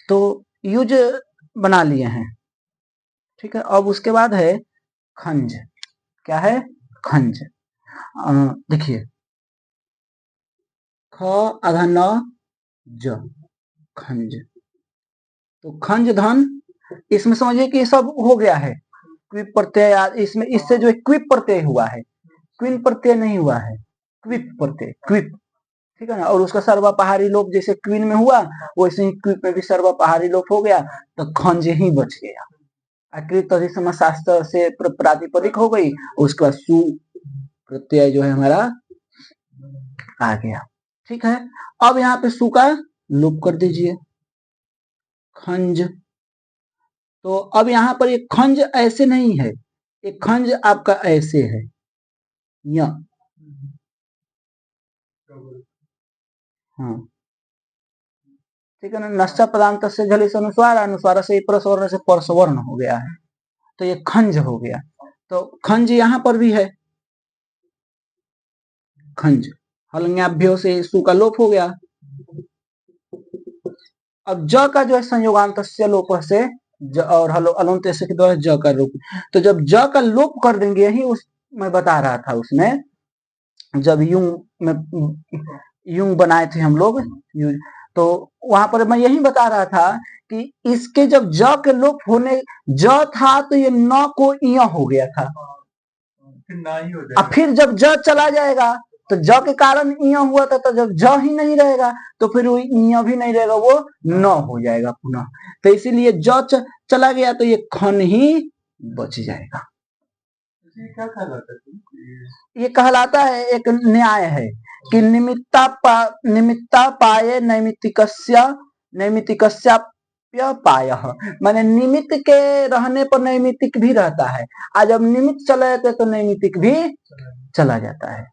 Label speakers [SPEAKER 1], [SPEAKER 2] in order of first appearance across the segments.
[SPEAKER 1] तो युज बना लिए हैं, ठीक है। अब उसके बाद है खंज। क्या है? खंज। देखिए, ख आधा न ज, खंज। तो खंज धन, इसमें समझिए कि सब हो गया है, क्विप प्रत्यय इसमें, इससे जो है क्विप प्रत्यय हुआ है, क्विन प्रत्यय नहीं हुआ है, क्विप प्रत्यय, क्विप, ठीक है ना। और उसका सर्वपहारी लोप जैसे क्वीन में हुआ, वैसे ही क्विप में भी सर्वपहारी लोप हो गया, तो खंज ही बच गया। अकृत अधिसम शास्त्र से प्रातिपदिक हो गई, उसके बाद सु प्रत्यय जो है हमारा आ गया, ठीक है। अब यहाँ पे सु का लोप कर दीजिए, खंज। तो अब यहाँ पर ये खंज ऐसे नहीं है, ये खंज आपका ऐसे है, य, हाँ, ठीक है ना। नश्चा पदांत से झली से अनुस्वार, अनुस्वार से प्रसवर्ण से परसवर्ण हो गया है, तो ये खंज हो गया। तो खंज यहाँ पर भी है, खंज, हलंग्याभ्यो से सु का लोप हो गया। अब ज का जो है संयोगांत लोप से ज और अलंत के द्वारा ज का लोप, तो जब ज का लोप कर देंगे, यही उस मैं बता रहा था उसमें, जब यूं बनाए थे हम लोग, तो वहां पर मैं यही बता रहा था कि इसके जब ज के लोप होने, ज था तो ये न को इ हो गया था, फिर जब ज चला जाएगा तो ज के कारण इ हुआ था, तो जब ज ही नहीं रहेगा तो फिर वो इ भी नहीं रहेगा, वो न हो जाएगा पुनः। तो इसीलिए ज चला गया तो ये खन ही बच जाएगा। क्या कहलाता है? ये कहलाता है, एक न्याय है कि निमित्ता पाये नैमित्तिकस्य नैमित्तिकस्याप्य पायः, माने निमित्त के रहने पर नैमित्तिक भी रहता है, आज जब निमित्त चला जाता है तो नैमित्तिक भी चला जाता है।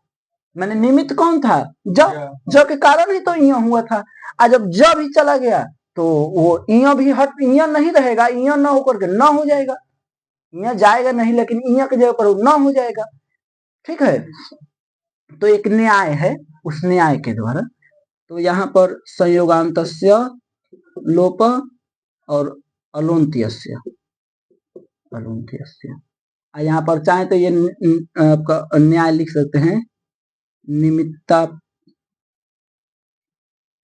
[SPEAKER 1] मैंने निमित्त कौन था? ज के कारण ही तो इय हुआ था, आज जब ज भी चला गया तो वो इय भी हट, इय नहीं रहेगा, इय न होकर के न हो जाएगा, इय जाएगा नहीं, लेकिन इय की जगह पर न हो जाएगा, ठीक है। तो एक न्याय है, उस न्याय के द्वारा। तो यहाँ पर संयोगांतस्य लोप और अलोन्त्यस्य, अलोन्त्यस्य, यहाँ पर चाहे तो ये आपका न्याय लिख सकते हैं, निमित्ता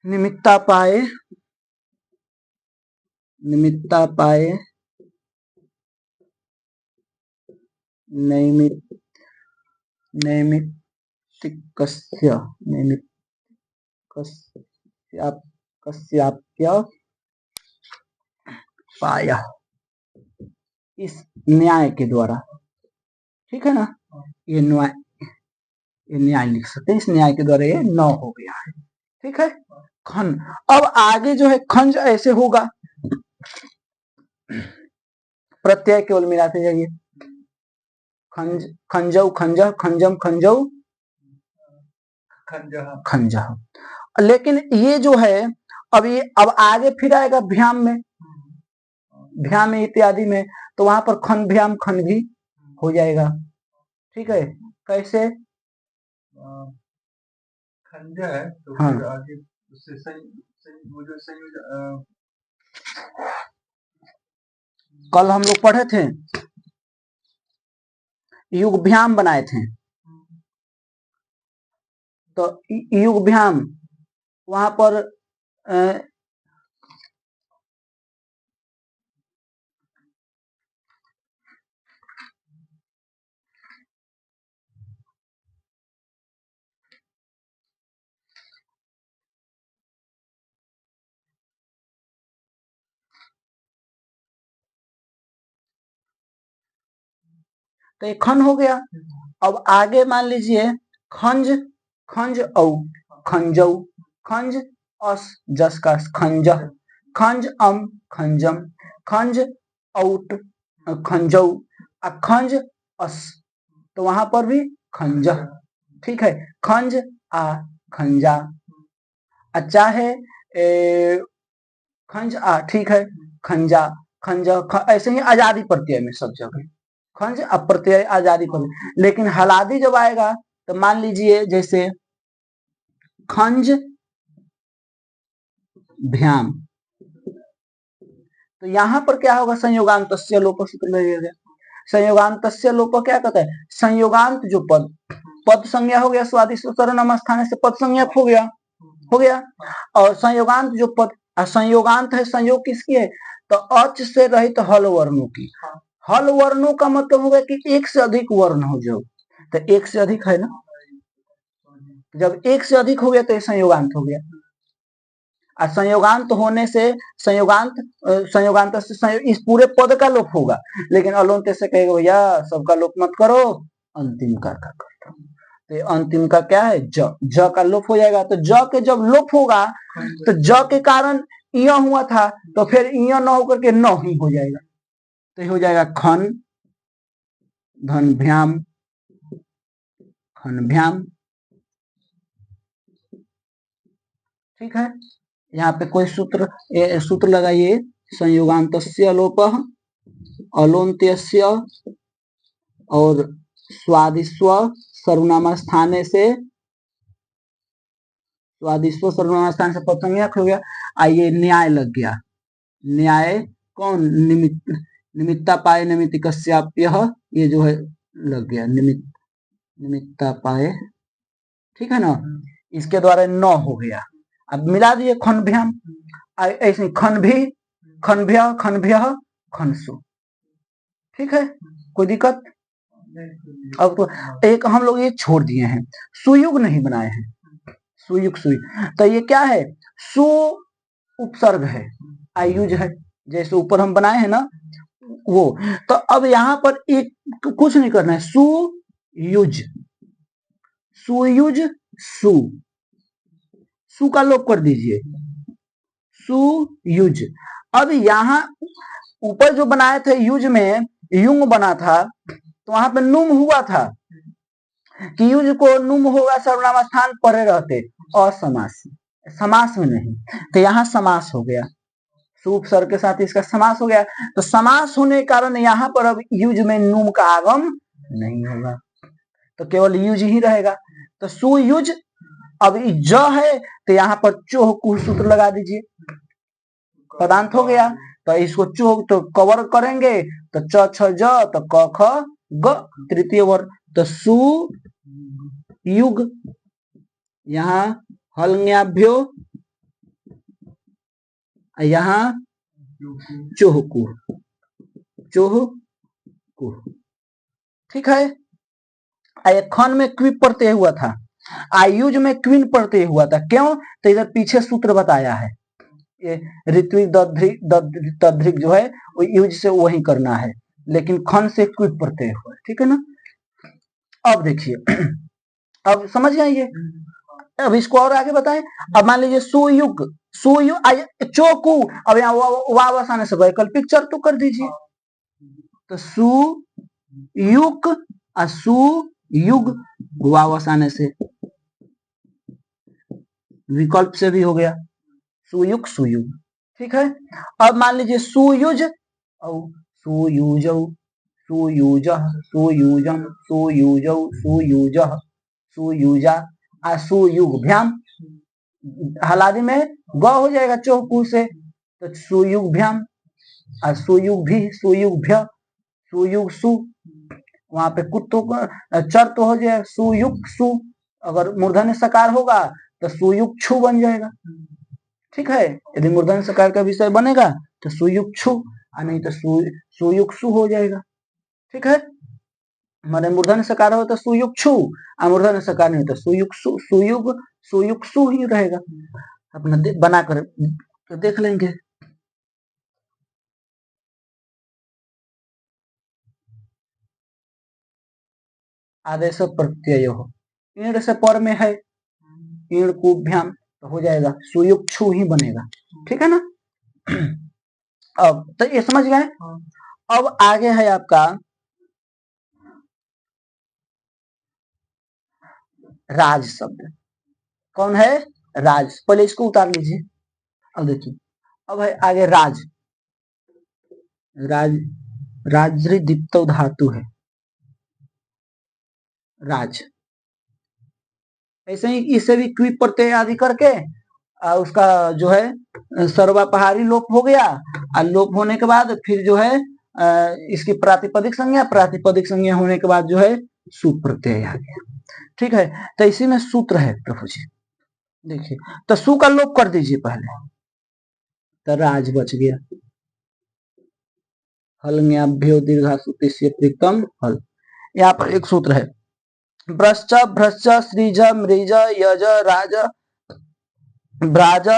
[SPEAKER 1] निमित्ता पाए, निमित्ता पाए नैमित्तिकस्य नैमित्तिकस्याप्य पाया, इस न्याय के द्वारा, ठीक है ना। ये न्याय लिख सकते हैं, इस न्याय के द्वारा ये न हो गया है, ठीक है। खन, अब आगे जो है खंज ऐसे होगा, प्रत्यय केवल मिलाते जाइए, खंज, खंजौ खंजह, खंजम खंजौ खंजह। लेकिन ये जो है अब आगे फिर आएगा भ्याम में, भ्याम इत्यादि में, तो वहां पर खन भ्याम खन भी हो जाएगा, ठीक है। कैसे? खंजा है तो हाँ, फिर आगे उससे कल हम लोग पढ़े थे, युगभ्याम बनाए थे, तो युगभ्याम वहां पर तो ये खन हो गया। अब आगे मान लीजिए खंज, खंज औ, खंजौ, खंज अस, जस का खंज, खंज अम, खंजम, खंज औट, खंजौ, खंज अस, तो वहां पर भी खंज, ठीक है। खंज आ, खंजा, अच्छा है, खंज आ, ठीक है, खंजा, खंज, ऐसे ही आजादी प्रत्यय में सब जगह खंज अप्रत्यय आजादी पर, लेकिन हलादी जब आएगा तो मान लीजिए जैसे खंज भ्याम, तो यहाँ पर क्या होगा, संयोगांतस्य लोप सूत्र लगेगा। संयोगांतस्य लोप क्या कहता है, संयोगांत जो पद, पद संज्ञा हो गया, स्वादिष्ट सर्वनाम स्थान से पद संज्ञक हो गया। और संयोगांत जो पद, संयोगांत है, संयोग किसकी है, तो अच से रहित हल वर्णों की। हल वर्णों का मतलब होगा कि एक से अधिक वर्ण हो जाओ, तो एक से अधिक है ना, जब एक से अधिक हो गया तो ये संयोगांत हो गया। और संयोगांत होने से संयोगांत से इस पूरे पद का लोप होगा, लेकिन अलोन्त से कहेगा भैया सबका लोप मत करो, अंतिम का करता हूं। तो अंतिम का क्या है, ज का लोप हो जाएगा। तो ज के जब लोप होगा तो ज के कारण य हुआ था, तो फिर य न होकर के न ही हो जाएगा, तो हो जाएगा खन धन भ्याम, खन भ्याम। ठीक है, यहाँ पे कोई सूत्र लगाइए, संयोगांतस्य लोपः अलोन्त्यस्य और स्वादिस्व सर्वनाम स्थाने से, स्वादिस्व सर्वनाम स्थान से पद हो गया। आइए न्याय लग गया, न्याय कौन, निमित्ता पाए नैमित्तिकस्याप्यः, ये जो है लग गया, निमित्ता पाए, ठीक है ना, इसके द्वारा न हो गया। अब मिला दिए खनभ्याम, ऐसे खनभी, खनभ्य, खनभ्य, खनसु। ठीक है, कोई दिक्कत। अब तो एक हम लोग ये छोड़ दिए हैं, सुयुग नहीं बनाए हैं, सुयुग तो ये क्या है, सु उपसर्ग है, आयुज है, जैसे ऊपर हम बनाए हैं ना वो। तो अब यहाँ पर एक कुछ नहीं करना है, सुयुज, सुयुज, सु का लोप कर दीजिए, सुयुज। अब यहाँ ऊपर जो बनाए थे युज में युंग बना था, तो वहां पे नुम हुआ था कि युज को नुम होगा सर्वनाम स्थान परे रहते, असमास, समास में नहीं, तो यहाँ समास हो गया, सूप सर के साथ इसका समास हो गया। तो समास होने के कारण यहाँ पर अब युज में नुम का आगम नहीं होगा, तो केवल युज ही रहेगा। तो सुयुज, अब ज है तो यहाँ पर चोह कुह सूत्र लगा दीजिए, पदांत हो गया। तो इसको चोह तो कवर करेंगे, तो च छ ज, तो क ख ग, तृतीय वर्ण, तो सु युग, यहाँ हलन्याभ्यो, यहाँ चोह कुह, चोह कुह। ठीक है, खन में क्विप प्रत्यय हुआ था, आयुज में क्विन प्रत्यय हुआ था, क्यों, तो इधर पीछे सूत्र बताया है, ये ऋत्विक तद्धिक जो है वो यूज से वही करना है, लेकिन खन से क्विप प्रत्यय हुआ है। ठीक है ना, अब देखिए अब समझ गए ये, अब इसको और आगे बताएं। अब मान लीजिए सुयुग, चोकू, अब यहाँ वावस आने से वैकल्पिक चर तो कर दीजिए, तो सुयुग और सुयुग वावस आने से विकल्प से भी हो गया, सुयुग सुयुग। ठीक है, अब मान लीजिए सुयुज और सुयुजौ, सुयुजः, सुयुजम, सुयुजौ, सुयुजः, सुयुजा, सुयुगभ्याम, हलादी में ग हो जाएगा चौकू से, तो सुयुगभ्याम, सुयुग भी, सुयुगभ्य, सुयुग सु, वहां पे कुत्तों का चर तो हो जाएगा सुयुग सु, अगर मूर्धन्य सकार होगा तो सुयुग छु बन जाएगा। ठीक है, यदि मूर्धन्य सकार का विषय बनेगा तो सुयुग छु, और नहीं तो सुयुग सु हो जाएगा। ठीक है, हमारे मूर्धन्य सकार हो तो सुयुग छु, मूर्धन्य सकार नहीं तो सुयुग सु, सुयुग सु ही रहेगा। अपना बनाकर तो देख लेंगे। आदेश प्रत्यय हो, ईण से पर में है, ईण कुभ्याम, तो हो जाएगा सुयुग छु ही बनेगा। ठीक है ना, अब तो ये समझ गए। अब आगे है आपका राज शब्द, कौन है, राज, पहले इसको उतार लीजिए। अब देखिए, अब है आगे राज, राज, राजरी दीप्तो धातु है राज, ऐसे ही इसे भी क्विप प्रत्यय आदि करके उसका जो है सर्वापहारी लोप हो गया, लोप होने के बाद फिर जो है इसकी प्रातिपदिक संज्ञा होने के बाद जो है सु प्रत्यय आ गया। ठीक है, तो इसी में सूत्र है प्रभु जी। देखिए, तो सु का लोप कर दीजिए पहले, तो राज बच गया। हल न्याभ्यो दीर्घासु तिस्य प्रीतम हल। यहाँ पर एक सूत्र है, भ्रश्च भ्रश्च श्रीज मृज यज राज भ्राज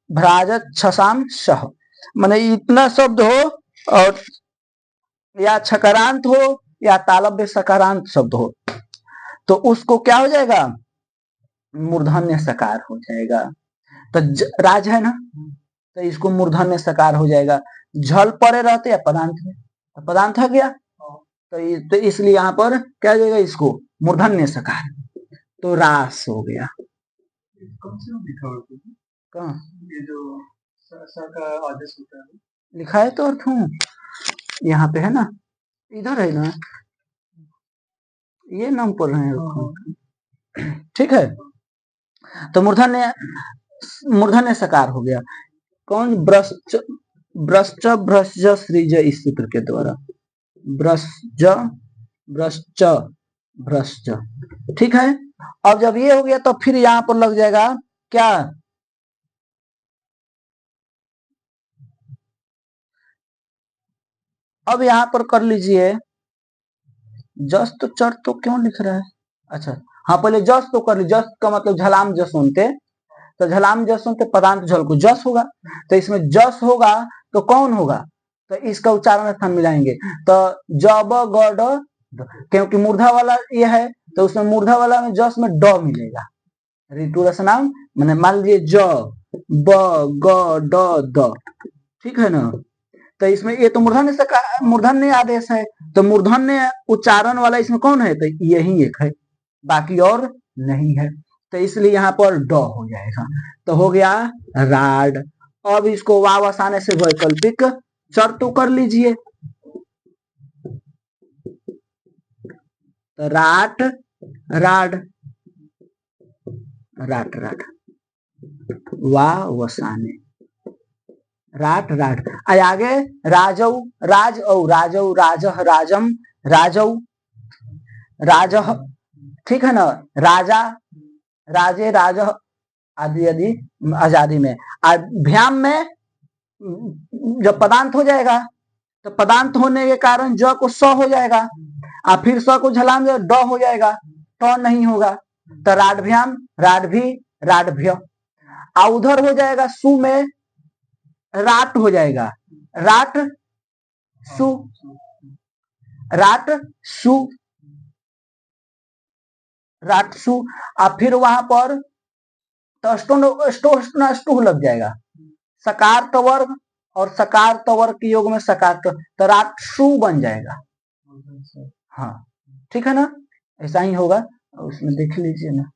[SPEAKER 1] भ्राज छसाम शह, माने इतना शब्द हो और या छकारांत हो या तालव्य सकारांत शब्द हो तो उसको क्या हो जाएगा, मूर्धन्य सकार हो जाएगा। तो राज है ना, तो इसको मूर्धन्य सकार हो जाएगा। झल परे रहते या पदांत में, तो पदांत हो गया, तो इसलिए यहाँ पर क्या हो जाएगा, इसको मूर्धन्य सकार, तो रास हो गया। कहाँ ये जो का आदेश होता है लिखा है तो अर्थ हूँ यहाँ पे है ना, इधर है ना, ये नाम पढ़ रहे हैं। ठीक है, तो मूर्धन्य सकार हो गया। कौन, भ्रश्च भ्रश्च भ्रश्च सृज, इस सूत्र के द्वारा भ्रश्च भ्रश्च भ्रश्च। ठीक है, अब जब ये हो गया तो फिर यहाँ पर लग जाएगा क्या, अब यहाँ पर कर लीजिए, जस तो चर तो क्यों लिख रहा है, अच्छा हाँ पहले जस तो कर लीजिए। जस का मतलब झलाम जसोंते, तो झलाम जसोंते पदांत झल को जस होगा, तो इसमें जस होगा तो कौन होगा, तो इसका उच्चारण स्थान मिलाएंगे, तो जब गड, क्योंकि मूर्धा वाला ये है तो उसमें मूर्धा वाला में जस में ड मिलेगा, ऋतु रसनाम, मैंने मान लीजिए ज ब ग ड द, ठीक है ना, तो इसमें ये तो मूर्धन्य आदेश है, तो मूर्धन्य उच्चारण वाला इसमें कौन है, तो यही एक है, बाकी और नहीं है, तो इसलिए यहाँ पर ड हो जाएगा, तो हो गया राड। अब इसको वाव आसाने से वैकल्पिक चर तो कर लीजिए, तो राट राड, राट राट, वा वसाने, राट राट। आगे राजौ राज औ राजौ राजह राजम राजौ राजह, ठीक है ना, राजा राजे राजह आदि आदि आजादी में। भ्याम में जब पदांत हो जाएगा तो पदांत होने के कारण ज को स हो जाएगा, और फिर स को झलाम ड हो जाएगा, ट नहीं होगा, तो राडभ्याम राडभी राडभ्य। उधर हो जाएगा सु में राट हो जाएगा, राट सु, राट सु, राट सु, और फिर वहां पर तो अष्टो लग जाएगा, सकार तवर्ग और सकार तवर्ग के योग में सकार तो राट सु बन जाएगा। हाँ ठीक है ना, ऐसा ही होगा, उसमें देख लीजिए ना।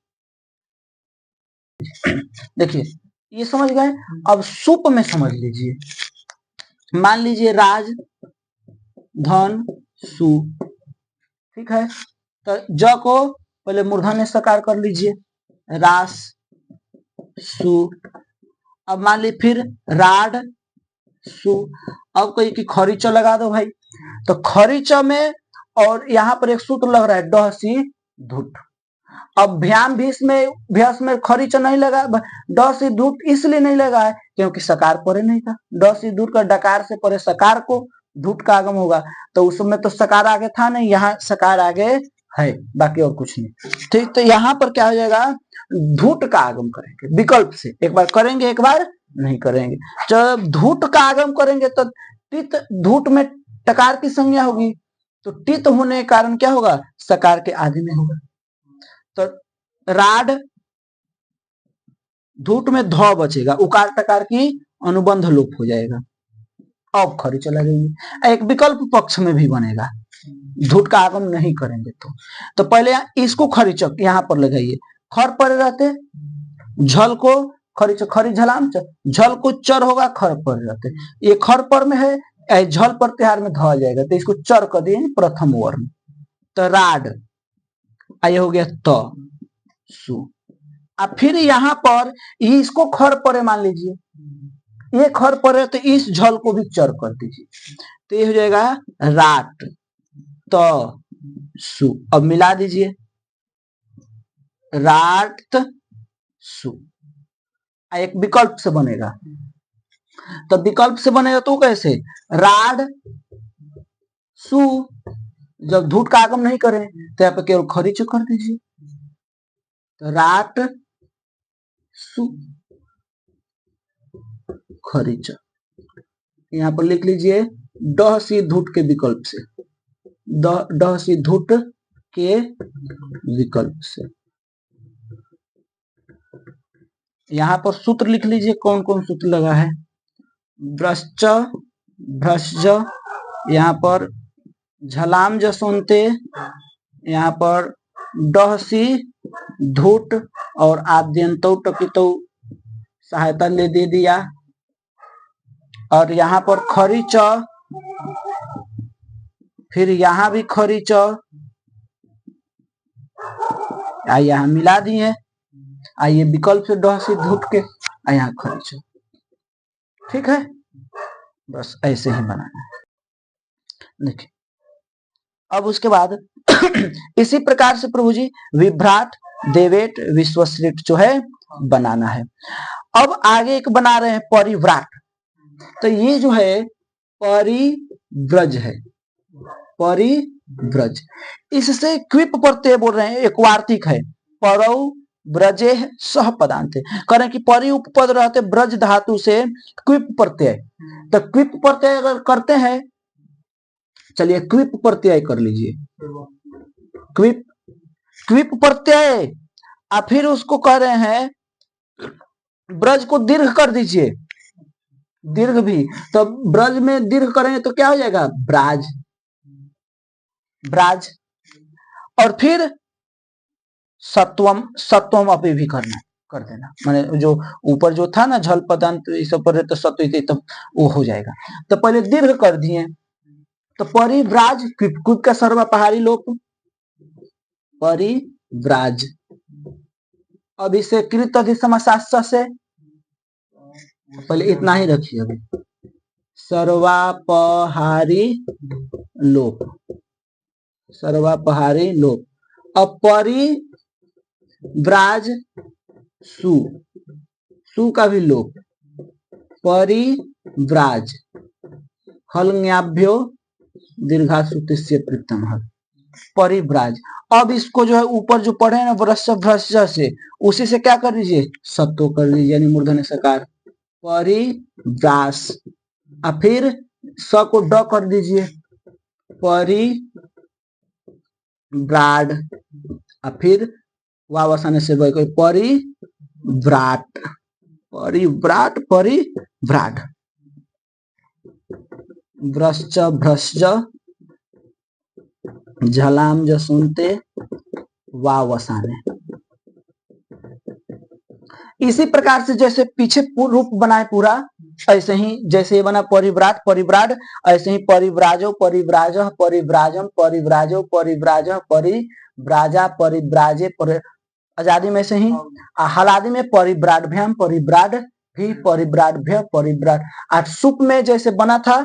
[SPEAKER 1] देखिए ये समझ गए, अब सुप में समझ लीजिए, मान लीजिए राज धन सु, ठीक है, तो ज को पहले मूर्धन्य सकार कर लीजिए, रास सु, अब मान ली फिर राड सु, अब कोई की खरीच लगा दो भाई, तो खरीच में और यहाँ पर एक सूत्र लग रहा है ड सी धुट, अब भ्याम भीष में भ्यस में खरीच नहीं लगा, ड सी धुट इसलिए नहीं लगा है क्योंकि सकार परे नहीं था, ड सी धुट का डकार से परे सकार को धुट का आगम होगा, तो उसमें तो सकार आगे था नहीं, यहाँ सकार आगे है, बाकी और कुछ नहीं। ठीक, तो यहाँ पर क्या हो जाएगा, धूट का आगम करेंगे विकल्प से, एक बार करेंगे एक बार नहीं करेंगे। जब धूट का आगम करेंगे तो टित धूट में टकार की संज्ञा होगी, तो टित होने के कारण क्या होगा, सकार के आदि में होगा, तो राड धूट में ध बचेगा, उकार टकार की अनुबंध लोप हो जाएगा, अब खरी चला जाएगी। एक विकल्प पक्ष में भी बनेगा, धूट का आगम नहीं करेंगे तो पहले इसको खरीचक यहाँ पर लगाइए, खर पर रहते झल को खरीच, खरी झलाम झल को चर होगा, खर पर रहते, ये खर पर में है, झल पर त्योहार में ध जाएगा, तो इसको चर कर दिए प्रथम वर्ण, तो राड आये हो गया त सु, अब फिर यहाँ पर इसको खर पर मान लीजिए, ये खर पर है तो इस झल को भी चर कर दीजिए, तो ये हो जाएगा राट त सु। अब मिला दीजिए, राट सु, एक विकल्प से बनेगा। तो विकल्प से बनेगा तो कैसे, राड सु, जब धूट का आगम नहीं करें तो यहाँ पे केवल खरीच कर दीजिए, तो राट सु खरीच। यहाँ पर लिख लीजिए डह सी धूट के विकल्प से, डह सी धूट के विकल्प से। यहाँ पर सूत्र लिख लीजिए, कौन कौन सूत्र लगा है, भ्रश्च भ्रश्ज, यहाँ पर झलाम जसोनते, यहाँ पर डहसी धूट और आद्यंतो टकितो सहायता ले दे दिया, और यहाँ पर खरी च, फिर यहाँ भी खरी च, यहाँ मिला दिए, आइए विकल्प से डहसी धूट के, यहाँ खरी च। ठीक है, बस ऐसे ही बनाना है। देखिए अब उसके बाद इसी प्रकार से प्रभु जी विभ्राट देवेट विश्वश्रेष्ठ जो है बनाना है। अब आगे एक बना रहे हैं परिव्राट, तो ये जो है परिव्रज है, परिव्रज, इससे क्विप प्रत्यय बोल रहे हैं, एक वार्तिक है, परौ ब्रजे सह पदांत, करें कि परि उपपद रहते ब्रज धातु से क्विप प्रत्यय, तो क्विप प्रत्यय अगर करते हैं, चलिए क्विप प्रत्यय कर लीजिए, क्विप क्विप प्रत्यय, और फिर उसको कह रहे हैं ब्रज को दीर्घ कर दीजिए, दीर्घ भी, तो ब्रज में दीर्घ करेंगे तो क्या हो जाएगा, ब्राज, ब्राज, और फिर सत्वम, सत्वम अपि भी करना, कर देना, माने जो ऊपर जो था ना झल पदांत इस पर तो सत्व तो वो हो जाएगा, तो पहले दीर्घ कर दिए, तो परिव्राज क्विप का सर्व पहाड़ी लोप, परिव्राज। अब इसे कृत अधिसमशास्त्र से, पहले इतना ही रखिए, अभी सर्वापहारी लोप, सर्वापहारी लोप। अब परिव्राज सु, सु का भी लोप, परिव्राज हलन्याभ्यो दीर्घासुतिस्य प्रीतम हल, परिव्राज। अब इसको जो है ऊपर जो पढ़े ना वृष भ्रश से, उसी से क्या कर दीजिए, सत्व कर दीजिए, यानी मूर्धन्य सकार, परिव्रास, और फिर स को ड कर दीजिए, परिव्राड, और फिर वावसाने से परिव्राट, परिव्राट, परिव्राट, भ्रश्च भ्रश्च झलाम जसुनते वावसाने। इसी प्रकार से जैसे पीछे रूप बनाए पूरा, ऐसे ही जैसे ये बना परिव्राट परिव्राड, ऐसे ही परिव्राजो परिव्राज परिव्राजम परिव्राजो परिव्राज परिव्राजा परिव्राजे आजादी में से ही, हलादी में परिव्राडभ्याम परिव्राड भी परिव्राडभ्य परिव्राड। आज सुप में जैसे बना था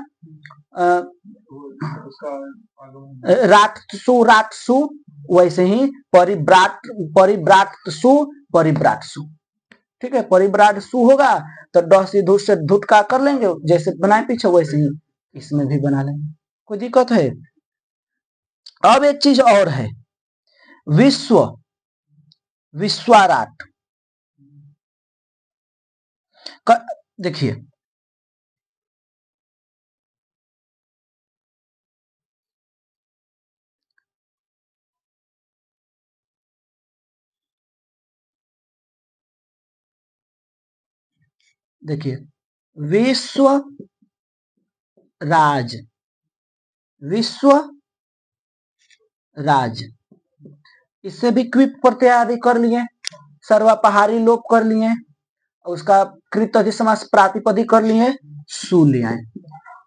[SPEAKER 1] राटसु राटसु, वैसे ही परिव्राट परिव्राटसु परिव्राटसु। ठीक है, परिव्राटसु होगा तो ड से धूट से धूट का कर लेंगे, जैसे बनाए पीछे वैसे ही इसमें भी बना लेंगे, कोई दिक्कत है। अब एक चीज और है, विश्व विश्वाराट, देखिए देखिए विश्व राज, विश्व राज, इससे भी क्विप प्रत्यय आदि कर लिए, सर्वापहारी लोप कर लिए, उसका कृत अधिसमास प्रातिपदिक कर लिए, सु ले आए,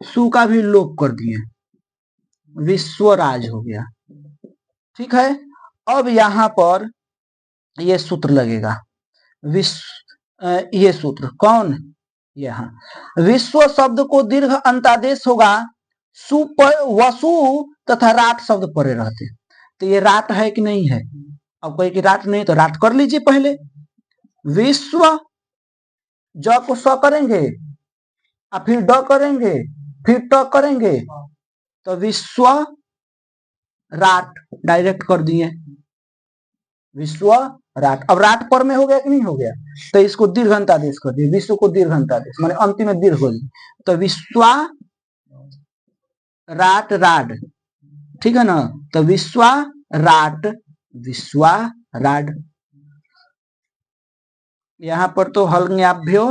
[SPEAKER 1] सु का भी लोप कर दिए, विश्वराज हो गया। ठीक है, अब यहां पर ये सूत्र लगेगा, विश्व, ये सूत्र कौन, यहाँ विश्व शब्द को दीर्घ अंतादेश होगा, वसु तथा राट शब्द परे रहते। तो ये राट है कि नहीं है? अब कोई कि राट नहीं, तो राट कर लीजिए पहले। विश्व ज को स करेंगे और फिर ड करेंगे, फिर ट करेंगे, तो विश्व राट डायरेक्ट कर दिए, विश्व राट। अब राट पर में हो गया कि नहीं हो गया? तो इसको दीर्घ अंतादेश कर दिए, विश्व को दीर्घ अंतादेश माने अंतिम में दीर्घ हो गई, तो विश्वा राट राड, ठीक है ना? तो विश्वा राट विश्वा राड। यहाँ पर तो हलज्ञाभ्यो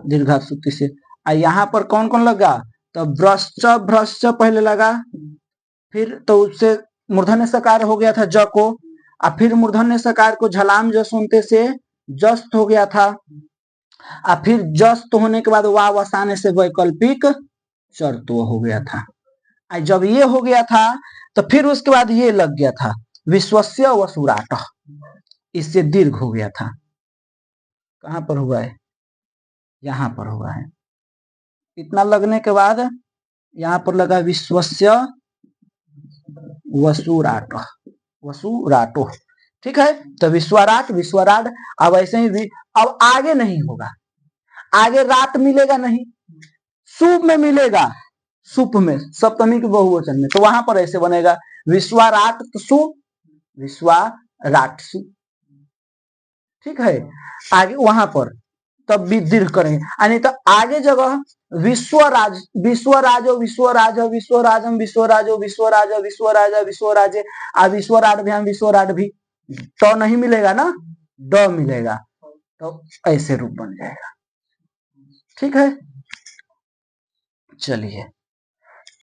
[SPEAKER 1] दीर्घा सूत्र से। यहाँ पर कौन कौन लगा? तो भ्रश्च भ्रश्च पहले लगा, फिर तो उससे मूर्धन्य सकार हो गया था ज को, और फिर मूर्धन्य सकार को झलाम जस होने से जस्त हो गया था, और फिर जस्त होने के बाद वाह वसाने से वैकल्पिक चरत्व हो गया था। जब ये हो गया था तो फिर उसके बाद ये लग गया था विश्वस्य वसुराट, इससे दीर्घ हो गया था। कहां पर हुआ है? यहां पर हुआ है। इतना लगने के बाद यहां पर लगा विश्वस्य वसुराट, वसुराटो, ठीक है? तो विश्वराट विश्वराट। अब ऐसे ही अब आगे नहीं होगा, आगे राट मिलेगा नहीं, सुप में मिलेगा, सुप में सप्तमी के बहुवचन में, तो वहां पर ऐसे बनेगा विश्वराट सु विश्वराट सु, ठीक है? आगे वहां पर तब भी दीर्घ करेंगे, यानी तो आगे जगह विश्वराज विश्वराजो विश्वराज विश्वराजम विश्वराजो विश्वराज विश्वराजा विश्वराजे आ विश्वराट भी, हम विश्वराट भी, तो नहीं मिलेगा ना, ड मिलेगा, तो ऐसे रूप बन जाएगा, ठीक है? चलिए।